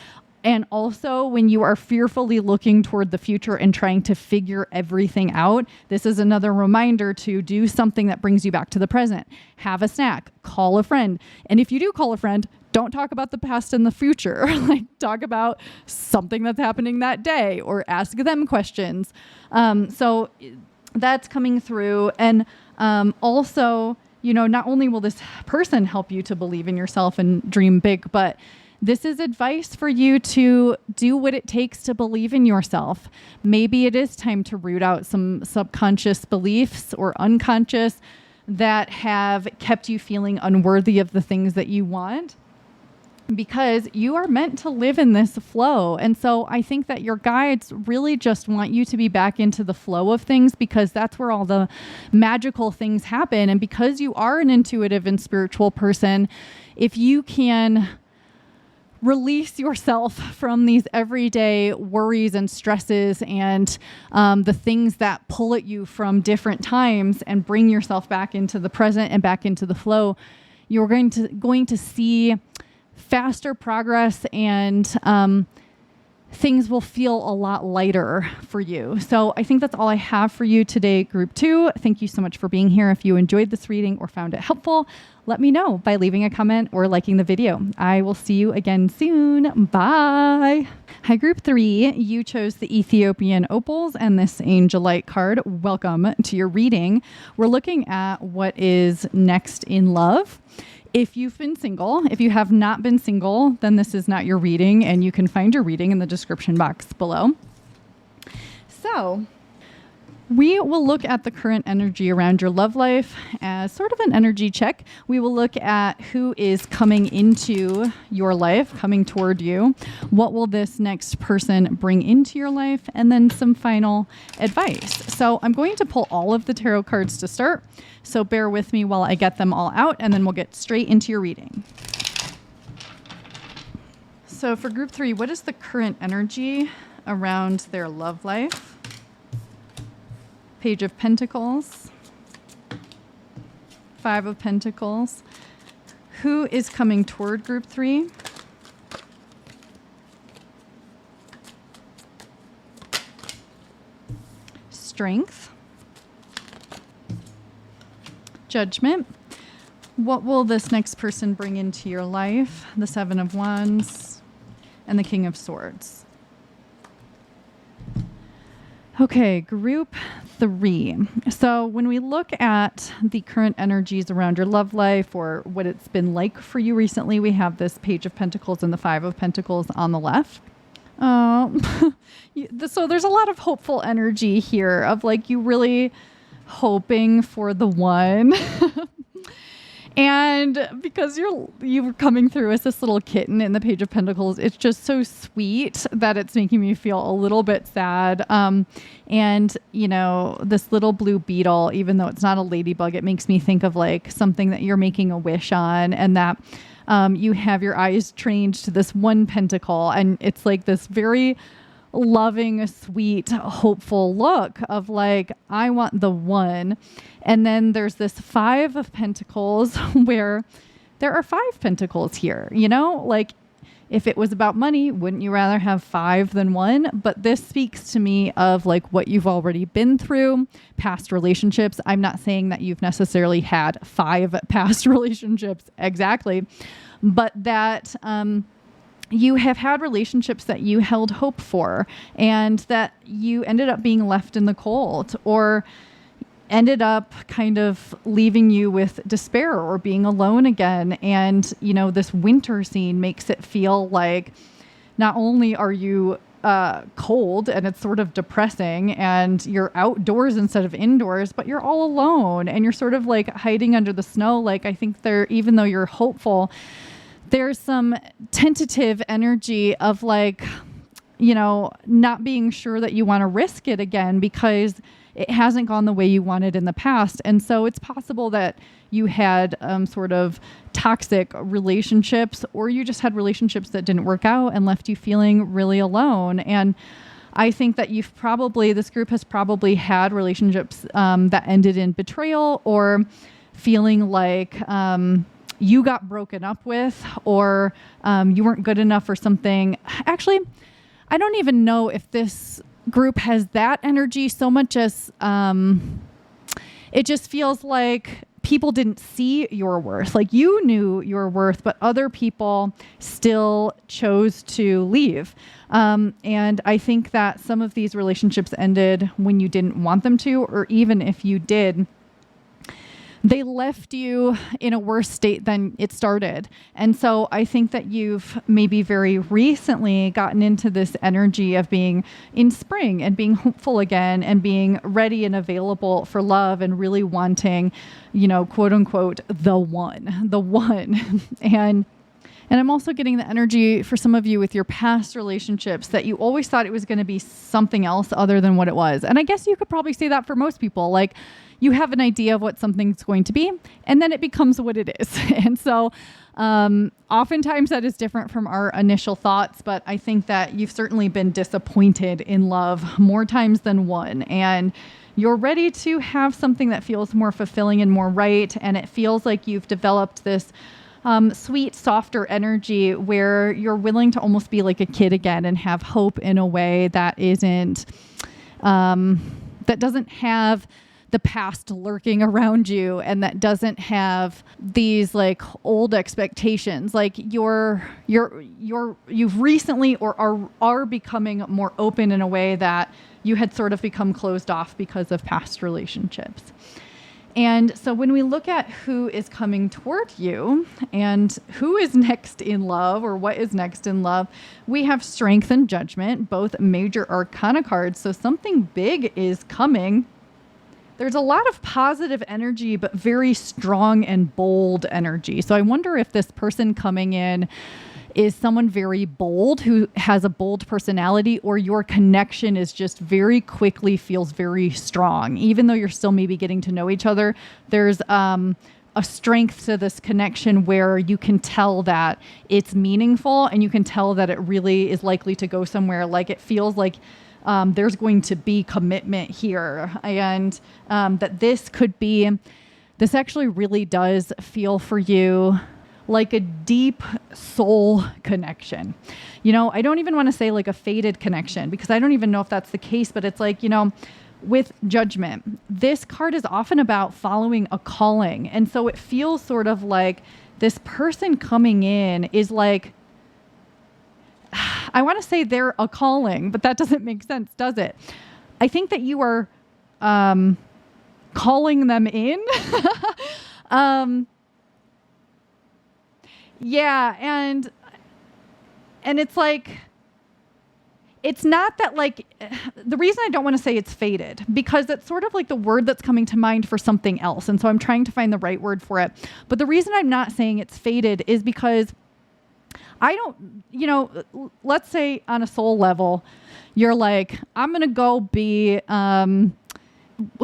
S1: And also, when you are fearfully looking toward the future and trying to figure everything out, this is another reminder to do something that brings you back to the present. Have a snack, call a friend. And if you do call a friend, don't talk about the past and the future. Like, talk about something that's happening that day, or ask them questions. So that's coming through. And also, you know, not only will this person help you to believe in yourself and dream big, but this is advice for you to do what it takes to believe in yourself. Maybe it is time to root out some subconscious beliefs or unconscious that have kept you feeling unworthy of the things that you want, because you are meant to live in this flow. And so I think that your guides really just want you to be back into the flow of things, because that's where all the magical things happen. And because you are an intuitive and spiritual person, if you can release yourself from these everyday worries and stresses and the things that pull at you from different times, and bring yourself back into the present and back into the flow, you're going to see faster progress, and things will feel a lot lighter for you. So I think that's all I have for you today, Group 2. Thank you so much for being here. If you enjoyed this reading or found it helpful, let me know by leaving a comment or liking the video. I will see you again soon. Bye. Hi, Group 3. You chose the Ethiopian Opals and this Angelite card. Welcome to your reading. We're looking at what is next in love. If you've been single, if you have not been single, then this is not your reading, and you can find your reading in the description box below. So we will look at the current energy around your love life as sort of an energy check. We will look at who is coming into your life, coming toward you. What will this next person bring into your life? And then some final advice. So I'm going to pull all of the tarot cards to start. So bear with me while I get them all out, and then we'll get straight into your reading. So for Group 3, what is the current energy around their love life? Page of Pentacles, 5 of Pentacles. Who is coming toward Group 3? Strength. Judgment. What will this next person bring into your life? The 7 of Wands and the King of Swords. Okay, Group 3. So when we look at the current energies around your love life, or what it's been like for you recently, we have this Page of Pentacles and the 5 of Pentacles on the left. So there's a lot of hopeful energy here of like you really hoping for the one. And because you're coming through as this little kitten in the Page of Pentacles, it's just so sweet that it's making me feel a little bit sad. And, you know, this little blue beetle, even though it's not a ladybug, it makes me think of like something that you're making a wish on, and that you have your eyes trained to this one pentacle, and it's like this very loving, sweet, hopeful look of like, I want the one. And then there's this 5 of pentacles where there are 5 pentacles here, you know, like if it was about money, wouldn't you rather have 5 than 1? But this speaks to me of like what you've already been through, past relationships. I'm not saying that you've necessarily had 5 past relationships exactly, but that, you have had relationships that you held hope for and that you ended up being left in the cold or ended up kind of leaving you with despair or being alone again. And, you know, this winter scene makes it feel like not only are you cold and it's sort of depressing and you're outdoors instead of indoors, but you're all alone and you're sort of like hiding under the snow. Like, I think even though you're hopeful, there's some tentative energy of like, you know, not being sure that you want to risk it again because it hasn't gone the way you wanted in the past. And so it's possible that you had sort of toxic relationships, or you just had relationships that didn't work out and left you feeling really alone. And I think that this group has probably had relationships that ended in betrayal or feeling like, you got broken up with, or you weren't good enough or something. Actually, I don't even know if this group has that energy so much as it just feels like people didn't see your worth. Like you knew your worth, but other people still chose to leave. And I think that some of these relationships ended when you didn't want them to, or even if you did, they left you in a worse state than it started. And so I think that you've maybe very recently gotten into this energy of being in spring and being hopeful again and being ready and available for love and really wanting, you know, quote unquote, the one. And I'm also getting the energy for some of you with your past relationships that you always thought it was going to be something else other than what it was. And I guess you could probably say that for most people. Like, you have an idea of what something's going to be, and then it becomes what it is. And so oftentimes that is different from our initial thoughts, but I think that you've certainly been disappointed in love more times than one. And you're ready to have something that feels more fulfilling and more right. And it feels like you've developed this sweet, softer energy where you're willing to almost be like a kid again and have hope in a way that isn't, that doesn't have the past lurking around you, and that doesn't have these like old expectations. Like you've recently or are becoming more open in a way that you had sort of become closed off because of past relationships. And so when we look at who is coming toward you and who is next in love, or what is next in love, we have Strength and Judgment, both major arcana cards. So something big is coming. There's a lot of positive energy, but very strong and bold energy. So I wonder if this person coming in is someone very bold who has a bold personality, or your connection is just very quickly feels very strong. Even though you're still maybe getting to know each other, there's a strength to this connection where you can tell that it's meaningful and you can tell that it really is likely to go somewhere. Like it feels like there's going to be commitment here, and that this actually really does feel for you like a deep soul connection. You know, I don't even want to say like a fated connection, because I don't even know if that's the case, but it's like, you know, with Judgment, this card is often about following a calling. And so it feels sort of like this person coming in is like, I want to say they're a calling, but that doesn't make sense, does it? I think that you are calling them in. Yeah, and it's like, it's not that like, the reason I don't want to say it's fated, because it's sort of like the word that's coming to mind for something else. And so I'm trying to find the right word for it. But the reason I'm not saying it's fated is because I don't, you know, let's say on a soul level, you're like, I'm going to go be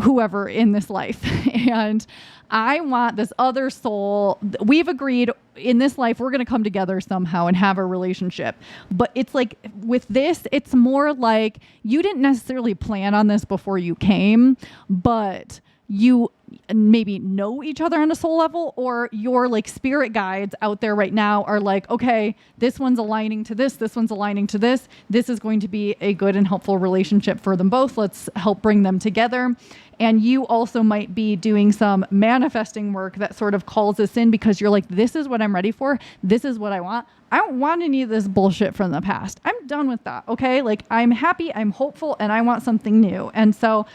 S1: whoever in this life. And I want this other soul. We've agreed in this life, we're going to come together somehow and have a relationship. But it's like with this, it's more like you didn't necessarily plan on this before you came, but you maybe know each other on a soul level, or your like spirit guides out there right now are like, okay, this one's aligning to this one's aligning to this. This is going to be a good and helpful relationship for them both. Let's help bring them together. And you also might be doing some manifesting work that sort of calls this in, because you're like, this is what I'm ready for. This is what I want. I don't want any of this bullshit from the past. I'm done with that. Okay. Like I'm happy, I'm hopeful, and I want something new. And so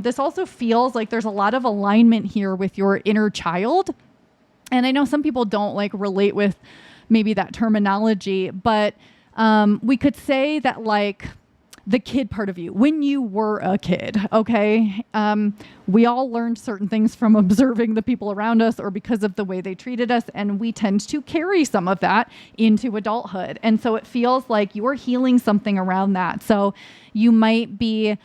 S1: this also feels like there's a lot of alignment here with your inner child. And I know some people don't like relate with maybe that terminology, but we could say that like the kid part of you, when you were a kid, okay? We all learned certain things from observing the people around us or because of the way they treated us, and we tend to carry some of that into adulthood. And so it feels like you're healing something around that. So you might be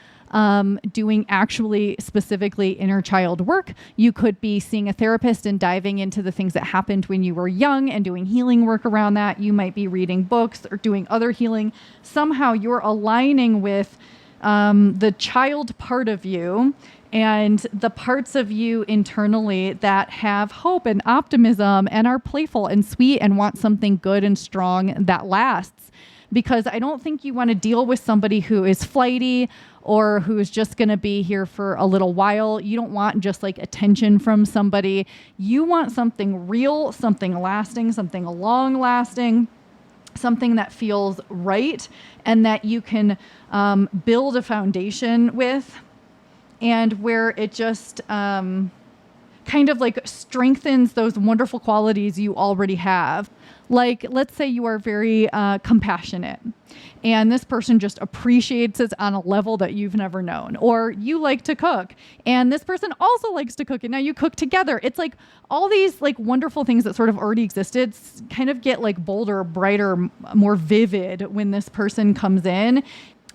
S1: doing actually specifically inner child work. You could be seeing a therapist and diving into the things that happened when you were young and doing healing work around that. You might be reading books or doing other healing. Somehow you're aligning with the child part of you and the parts of you internally that have hope and optimism and are playful and sweet and want something good and strong that lasts. Because I don't think you want to deal with somebody who is flighty or who is just going to be here for a little while. You don't want just like attention from somebody. You want something real, something lasting, something long lasting, something that feels right and that you can build a foundation with, and where it just kind of like strengthens those wonderful qualities you already have. Like, let's say you are very compassionate and this person just appreciates it on a level that you've never known. Or you like to cook and this person also likes to cook and now you cook together. It's like all these like wonderful things that sort of already existed kind of get like bolder, brighter, more vivid when this person comes in.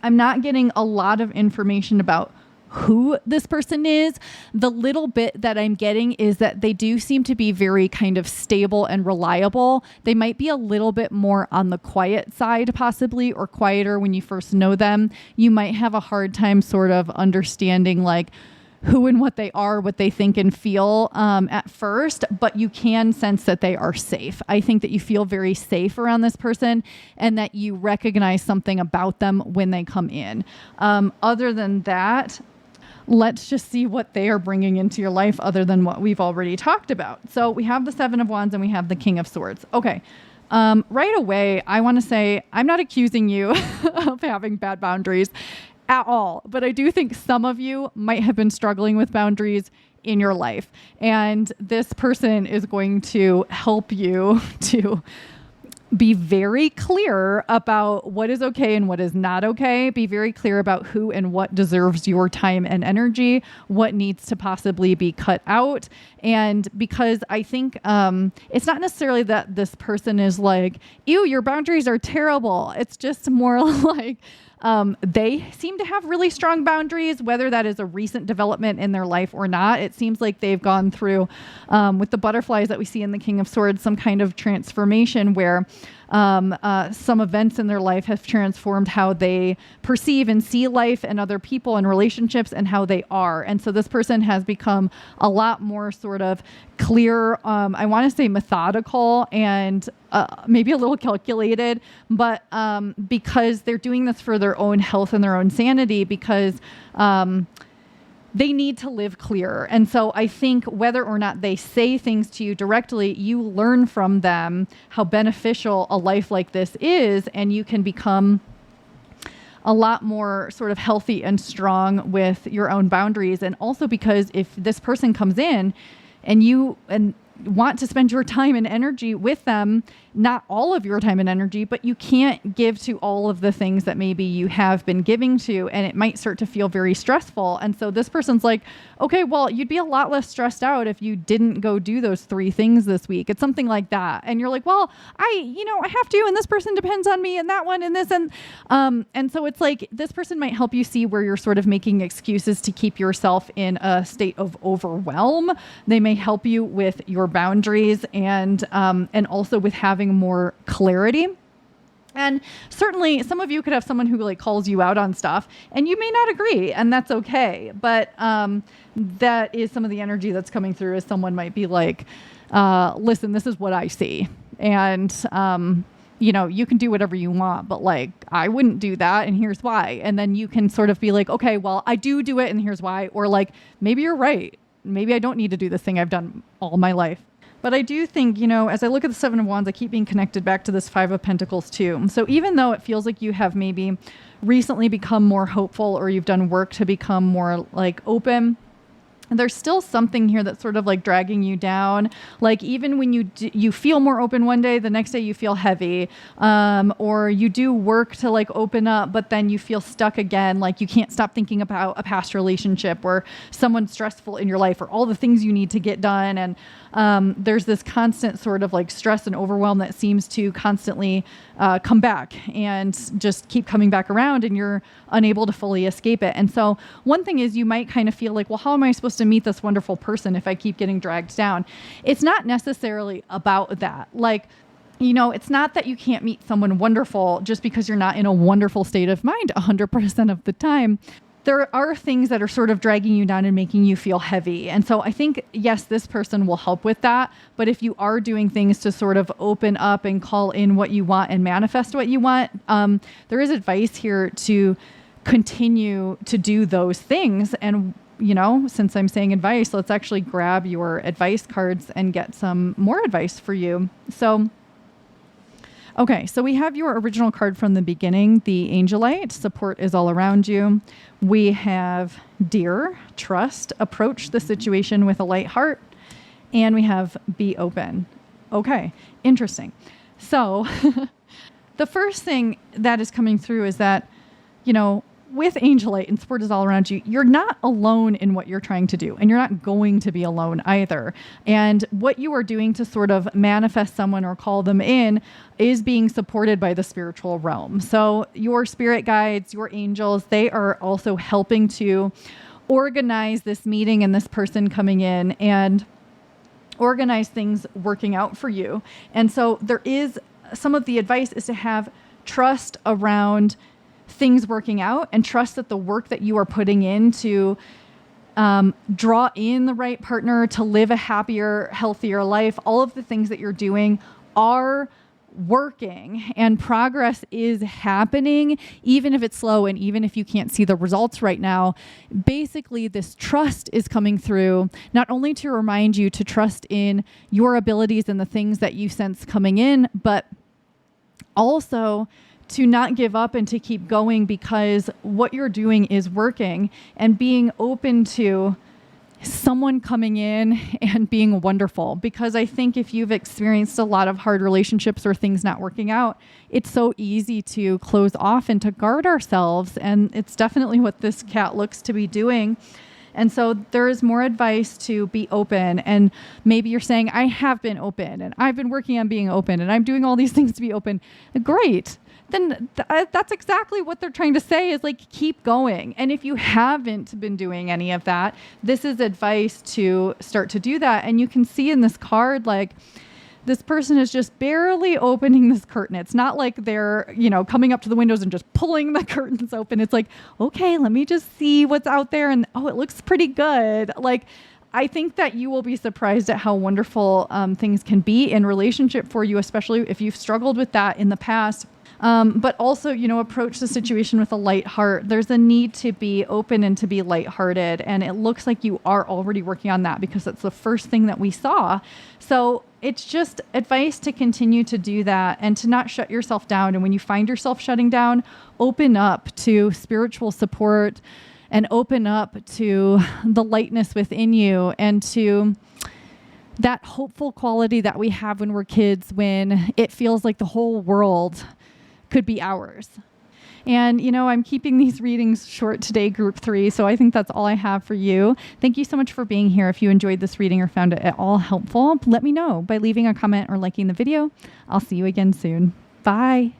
S1: I'm not getting a lot of information about who this person is. The little bit that I'm getting is that they do seem to be very kind of stable and reliable. They might be a little bit more on the quiet side possibly, or quieter when you first know them. You might have a hard time sort of understanding like who and what they are, what they think and feel at first, but you can sense that they are safe. I think that you feel very safe around this person and that you recognize something about them when they come in. Other than that, let's just see what they are bringing into your life other than what we've already talked about. So we have the Seven of Wands and we have the King of Swords. Okay. Right away, I want to say I'm not accusing you of having bad boundaries at all, but I do think some of you might have been struggling with boundaries in your life. And this person is going to help you to be very clear about what is okay and what is not okay. Be very clear about who and what deserves your time and energy, what needs to possibly be cut out. And because I think it's not necessarily that this person is like, ew, your boundaries are terrible. It's just more like they seem to have really strong boundaries, whether that is a recent development in their life or not. It seems like they've gone through, with the butterflies that we see in the King of Swords, some kind of transformation where some events in their life have transformed how they perceive and see life and other people and relationships and how they are. And so this person has become a lot more sort of clear, I want to say methodical and maybe a little calculated, but because they're doing this for their own health and their own sanity, because they need to live clearer. And so I think whether or not they say things to you directly, you learn from them how beneficial a life like this is, and you can become a lot more sort of healthy and strong with your own boundaries. And also because if this person comes in and want to spend your time and energy with them, not all of your time and energy, but you can't give to all of the things that maybe you have been giving to, and it might start to feel very stressful. And so this person's like, okay, well, you'd be a lot less stressed out if you didn't go do those 3 things this week. It's something like that. And you're like, well, I have to, and this person depends on me, and that one, and this, and so it's like, this person might help you see where you're sort of making excuses to keep yourself in a state of overwhelm. They may help you with your boundaries and also with having more clarity. And certainly some of you could have someone who like calls you out on stuff and you may not agree, and that's okay. But that is some of the energy that's coming through, is someone might be like, listen, this is what I see. And, you can do whatever you want, but like, I wouldn't do that. And here's why. And then you can sort of be like, okay, well, I do it. And here's why. Or like, maybe you're right. Maybe I don't need to do this thing I've done all my life. But I do think, as I look at the 7 of Wands, I keep being connected back to this 5 of Pentacles too. So even though it feels like you have maybe recently become more hopeful, or you've done work to become more like open, there's still something here that's sort of like dragging you down. Like even when you feel more open one day, the next day you feel heavy, or you do work to like open up, but then you feel stuck again. Like you can't stop thinking about a past relationship or someone stressful in your life, or all the things you need to get done. And there's this constant sort of like stress and overwhelm that seems to constantly come back and just keep coming back around, and you're unable to fully escape it. And so one thing is, you might kind of feel like, well, how am I supposed to meet this wonderful person if I keep getting dragged down? It's not necessarily about that. Like, it's not that you can't meet someone wonderful just because you're not in a wonderful state of mind 100% of the time. There are things that are sort of dragging you down and making you feel heavy. And so I think, yes, this person will help with that. But if you are doing things to sort of open up and call in what you want and manifest what you want, there is advice here to continue to do those things. And, since I'm saying advice, let's actually grab your advice cards and get some more advice for you. Okay, so we have your original card from the beginning, the Angelite. Support is all around you. We have Dear, Trust, Approach the situation with a light heart. And we have Be Open. Okay, interesting. So the first thing that is coming through is that, with Angelite and support is all around you, you're not alone in what you're trying to do, and you're not going to be alone either. And what you are doing to sort of manifest someone or call them in is being supported by the spiritual realm. So your spirit guides, your angels, they are also helping to organize this meeting and this person coming in and organize things working out for you. And so there is some of the advice is to have trust around things working out, and trust that the work that you are putting in to draw in the right partner, to live a happier, healthier life, all of the things that you're doing are working, and progress is happening, even if it's slow and even if you can't see the results right now. Basically, this trust is coming through, not only to remind you to trust in your abilities and the things that you sense coming in, but also to not give up and to keep going, because what you're doing is working, and being open to someone coming in and being wonderful. Because I think if you've experienced a lot of hard relationships or things not working out, it's so easy to close off and to guard ourselves. And it's definitely what this cat looks to be doing. And so there is more advice to be open. And maybe you're saying, I have been open and I've been working on being open and I'm doing all these things to be open. Great. Then that's exactly what they're trying to say, is like, keep going. And if you haven't been doing any of that, this is advice to start to do that. And you can see in this card, like, this person is just barely opening this curtain. It's not like they're, coming up to the windows and just pulling the curtains open. It's like, okay, let me just see what's out there. And oh, it looks pretty good. Like, I think that you will be surprised at how wonderful things can be in relationship for you, especially if you've struggled with that in the past. But also, approach the situation with a light heart. There's a need to be open and to be lighthearted. And it looks like you are already working on that, because that's the first thing that we saw. So it's just advice to continue to do that and to not shut yourself down. And when you find yourself shutting down, open up to spiritual support and open up to the lightness within you, and to that hopeful quality that we have when we're kids, when it feels like the whole world could be ours. And, I'm keeping these readings short today, group 3. So I think that's all I have for you. Thank you so much for being here. If you enjoyed this reading or found it at all helpful, let me know by leaving a comment or liking the video. I'll see you again soon. Bye.